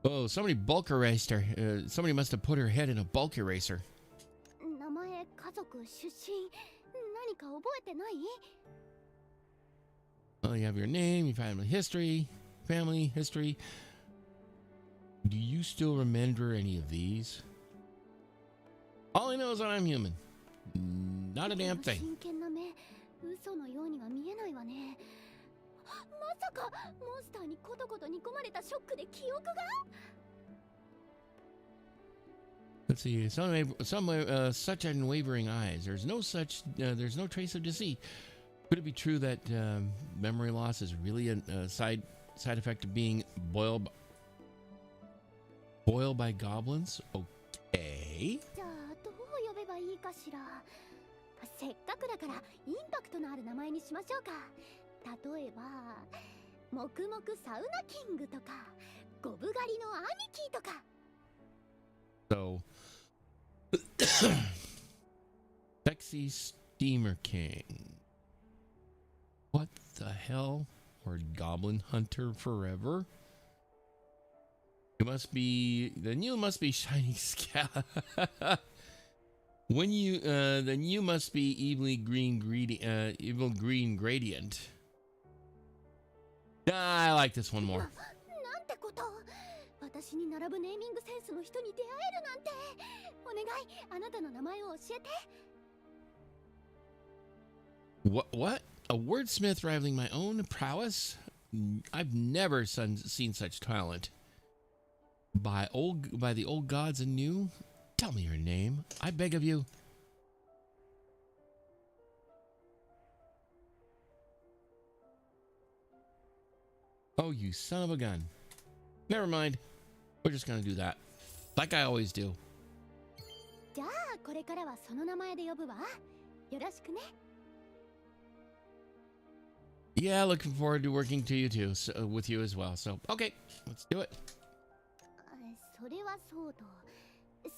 Oh, somebody bulk erased her. Somebody must have put her head in a bulk eraser. 名前、家族、出身、何か覚えてない？ Well, you have your name, your family history. Do you still remember any of these? All I know is that I'm human. Not a damn thing. 真剣な目、嘘のようには見えないわね。まさかモンスターにコトコト煮込まれたショックで記憶が？ Let's see. Such unwavering eyes. There's no trace of deceit. Could it be true that memory loss is really a side effect of being boiled by goblins? Okay. じゃあどう呼べばいいかしら。せっかくだからインパクトのある名前にしましょうか。例えば、黙々サウナキングとか、ゴブ狩りの兄貴とか。So, Sexy Steamer King. What the hell? Or Goblin Hunter Forever? Must be shiny scout. Then you must be evil green gradient. I like this one more. なんてこと。私に並ぶネーミングセンスの人に出会えるなんて。お願い、あなたの名前を教えて。What? A wordsmith rivaling my own prowess? I've never seen such talent. By the old gods anew? Tell me your name, I beg of you. Oh, you son of a gun. Never mind. We're just gonna do that. like I always do. じゃあこれからはその名前で呼ぶわ。よろしくね。Yeah, looking forward to working to you too, with you as well. So, okay, let's do it. それはそうと、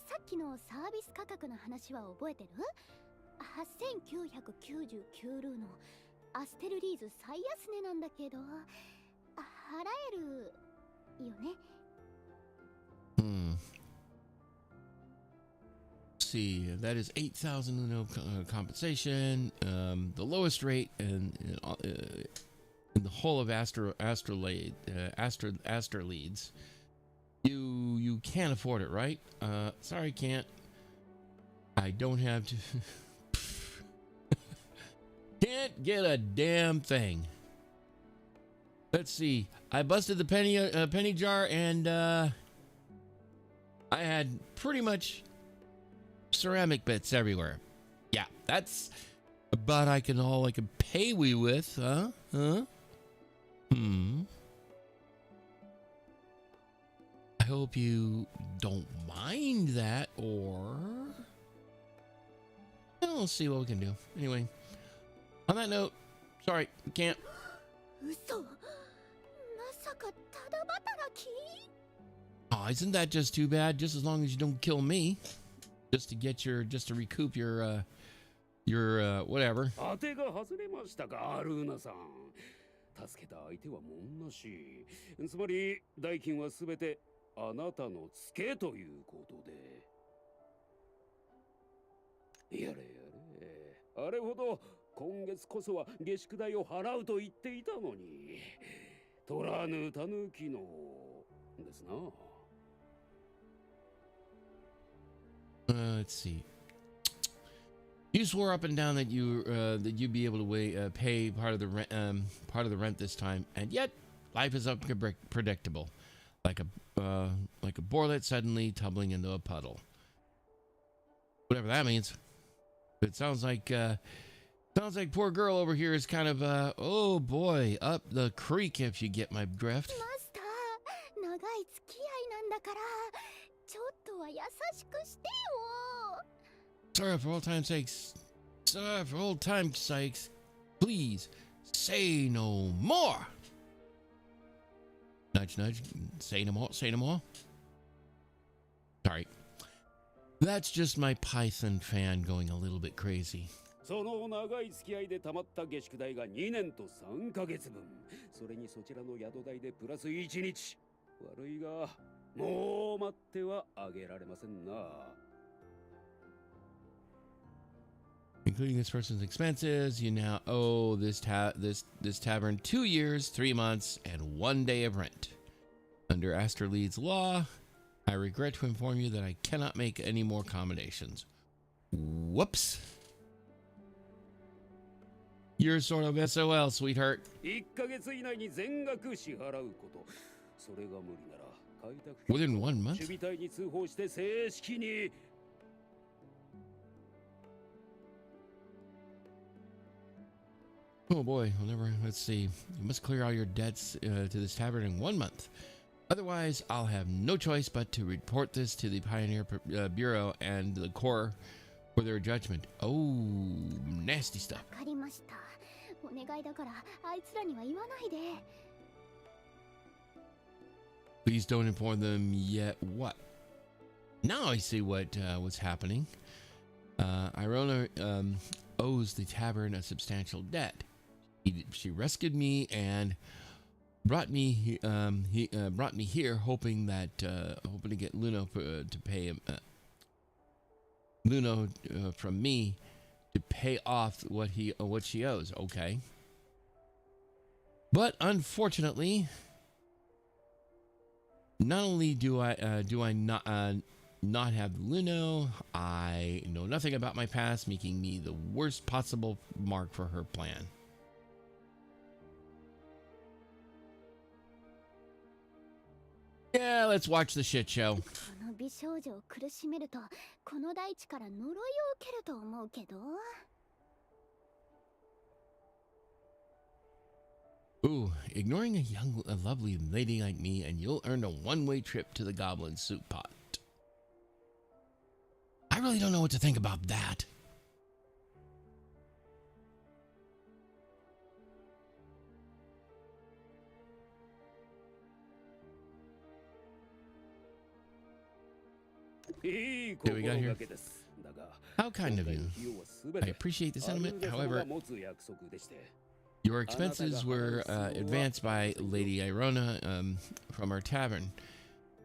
さっきのサービス価格の話は覚えてる？ 8999 ルーのアステルリーズ最安値なんだけど、払えるよね。Let's see, that is 8,000 Uno compensation, the lowest rate in the whole of Astraleads. You can't afford it, right? Sorry, can't. I don't have to. Can't get a damn thing. Let's see. I busted the penny jar, and I had pretty much ceramic bits everywhere. Yeah, that's about I can pay we with, huh? I hope you don't mind that, or we'll see what we can do. Anyway, on that note, sorry, can't. 嘘。まさかただ働き？ Oh, isn't that just too bad? Just as long as you don't kill me, just to recoup your whatever. 当てが外れましたか、アルーナさん。助けた相手はもんなし。つまり代金はすべてあなたのツケということで。やれやれ。あれほど今月こそは下宿代を払うと言っていたのに。取らぬたぬきのですな。Let's see. You swore up and down that you'd be able to pay part of the rent this time, and yet life is unpredictable, like a boarlet suddenly tumbling into a puddle. Whatever that means. It sounds like poor girl over here is kind of oh boy, up the creek, if you get my drift. マスター、長い付き合いなんだから、ちょっとは優しくしてよ。Sorry, for old time's sakes, please say no more. Nudge, nudge. Say no more. Say no more. Sorry. That's just my Python fan going a little bit crazy. その長い付き合いで貯まった下宿代が2年と3ヶ月分。それにそちらの宿代でプラス1日。悪いが、もう待ってはあげられませんな。Including this person's expenses, you now owe this tavern 2 years, 3 months, and 1 day of rent. Under Astraleads law, I regret to inform you that I cannot make any more accommodations. Whoops. You're sort of SOL, sweetheart. 1ヶ月以内に全額支払うこと。それが無理なら、開拓 Within 1 month? 守備隊に通報して正式に。Oh boy, let's see. You must clear all your debts to this tavern in 1 month. Otherwise, I'll have no choice but to report this to the Pioneer Bureau and the Corps for their judgment. Oh, nasty stuff. わかりました。お願いだから、あいつらには言わないで。Please don't inform them yet. What? Now I see what's happening. Irona owes the tavern a substantial debt. She rescued me and brought me here, hoping to get Luno to pay him. Luno from me to pay off what she owes. Okay, but unfortunately, not only do I not have Luno, I know nothing about my past, making me the worst possible mark for her plan. Yeah, let's watch the shit show. この美少女を苦しめると、この大地から呪いを受けると思うけど。Ooh, ignoring a lovely lady like me, and you'll earn a one-way trip to the Goblin Soup Pot. I really don't know what to think about that.いいOkay, we got 心 here. がけです。だが、 How kind of 今回 you. の費用は全 I て appreciate the アル sentiment. ゼ様 However, が持つ約束でして。 your expenses were advanced by Lady Irona from our tavern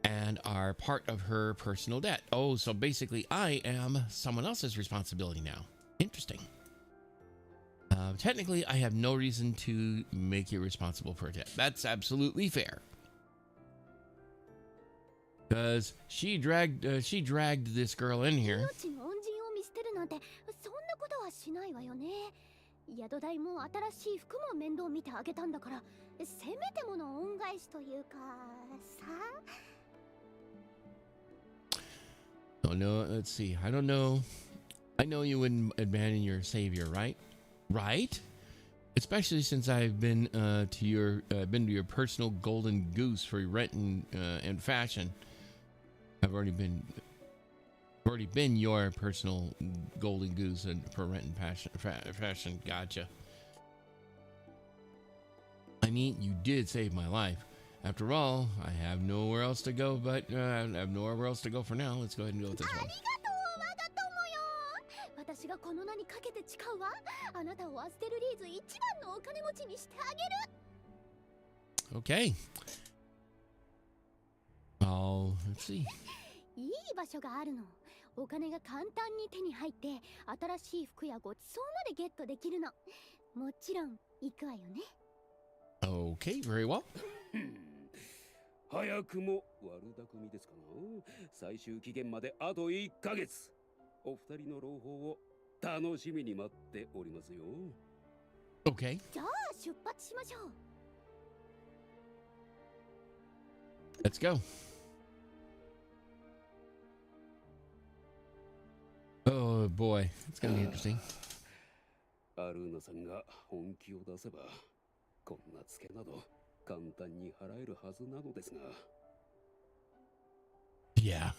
and are part of her personal debt. Oh, so basically I am someone else's responsibility now. Interesting. Technically, I have no reason to make you responsible for a debt. That's absolutely fair. Because she dragged this girl in here. 命の恩人を見捨てるなんてそんなことはしないわよね。宿代も新しい服も面倒見てあげたんだから、せめてもの恩返しというかさ。 Oh no, let's see. I don't know. I know you wouldn't abandon your savior, right? Right? Especially since I've been to your personal golden goose for rent and fashion. I've already been your personal golden goose and for rent and fashion. Gotcha. I mean, you did save my life. After all, I have nowhere else to go, but I have nowhere else to go for now. Let's go ahead and go with this one. 私がこの名にかけて誓うわ。あなたをアステルリーズ一番のお金持ちにしてあげる。 Okay. Oh, let's see. いい場所があるの。お金が簡単に手に入って新しい服やごちそうまでゲットできるの。もちろん行くわよね。 Okay, very well. 早くも悪巧みですかな。最終期限まであと1ヶ月。お二人の朗報を楽しみに待っておりますよ。 Okay. じゃあ出発しましょう。 Let's go. Oh boy, it's gonna be interesting. アルーナさんが本気を出せば、こんなツケなど簡単に払えるはずなのですが。 Yeah.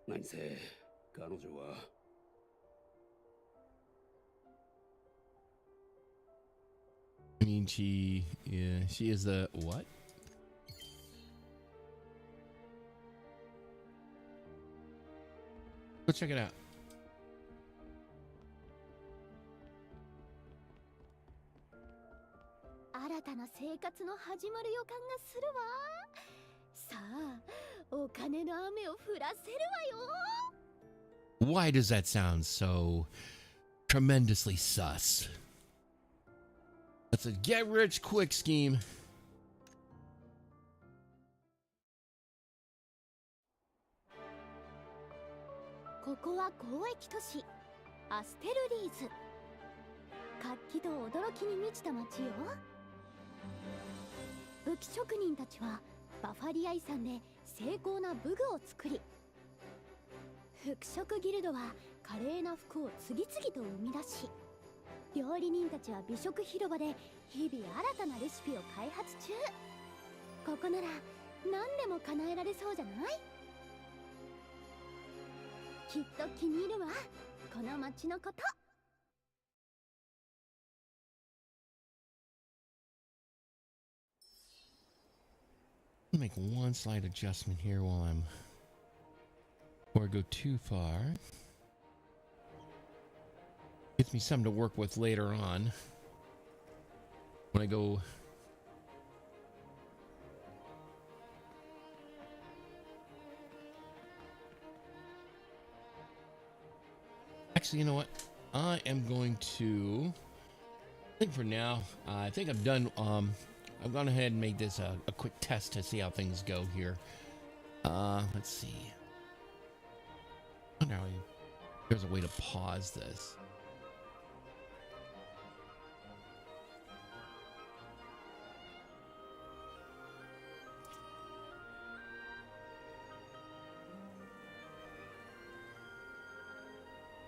何せ彼女は。 I mean, she is the what? Let's check it out. 新たな生活の始まる予感がするわ。さあ、お金の雨を降らせるわよ。 Why does that sound so tremendously sus? That's a get rich quick scheme. ここは交易都市アステルリーズ。活気と驚きに満ちた街よ。武器職人たちはバファリア遺産で精巧な武具を作り、服飾ギルドは華麗な服を次々と生み出し、料理人たちは美食広場で日々新たなレシピを開発中。ここなら何でも叶えられそうじゃない？きっと気に入るわ、この街のこと。 I'll make one slight adjustment here while I'm before I go too far. Gives me something to work with later on when I go. Actually, you know what? I am going to. I think for now, I think I'm done. I've gone ahead and made this a quick test to see how things go here. Let's see. I wonder how there's a way to pause this.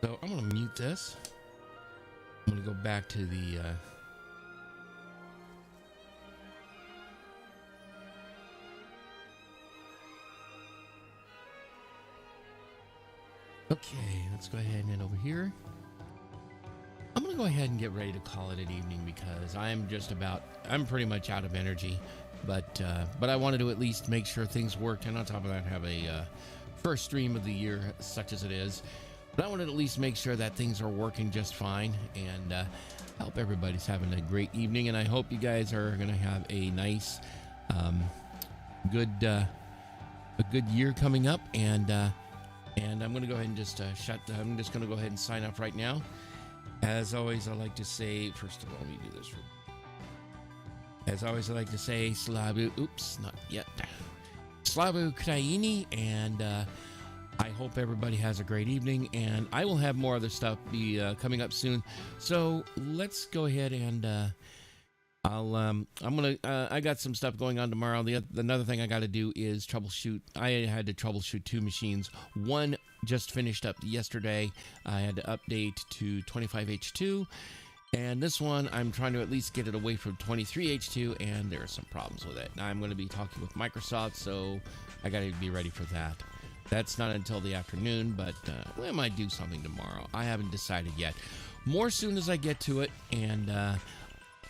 So I'm going to mute this. I'm going to go back to the Okay, let's go ahead and head over here. I'm going to go ahead and get ready to call it an evening because I'm pretty much out of energy. But I wanted to at least make sure things worked, and on top of that, have a first stream of the year, such as it is. But I wanted to at least make sure that things are working just fine, and I hope everybody's having a great evening, and I hope you guys are going to have a nice, good year coming up, and I'm going to go ahead and just I'm just going to go ahead and sign off right now. As always, I like to say, first of all, let me do this. As always, I like to say, Slavu, oops, not yet. Slavu Kraini, and I hope everybody has a great evening, and I will have more other stuff be coming up soon. So let's go ahead and I got some stuff going on tomorrow. Another thing I got to do is troubleshoot. I had to troubleshoot 2 machines. One just finished up yesterday. I had to update to 25H2. And this one, I'm trying to at least get it away from 23H2, and there are some problems with it. Now, I'm going to be talking with Microsoft, so I got to be ready for that. That's not until the afternoon, but we might do something tomorrow. I haven't decided yet. More soon as I get to it, and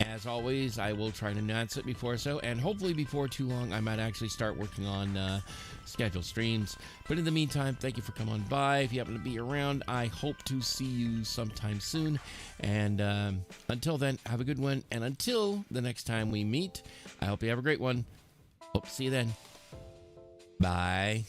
as always, I will try to announce it before so, and hopefully before too long, I might actually start working on scheduled streams. But in the meantime, thank you for coming on by. If you happen to be around, I hope to see you sometime soon. And until then, have a good one. And until the next time we meet, I hope you have a great one. Hope to see you then. Bye.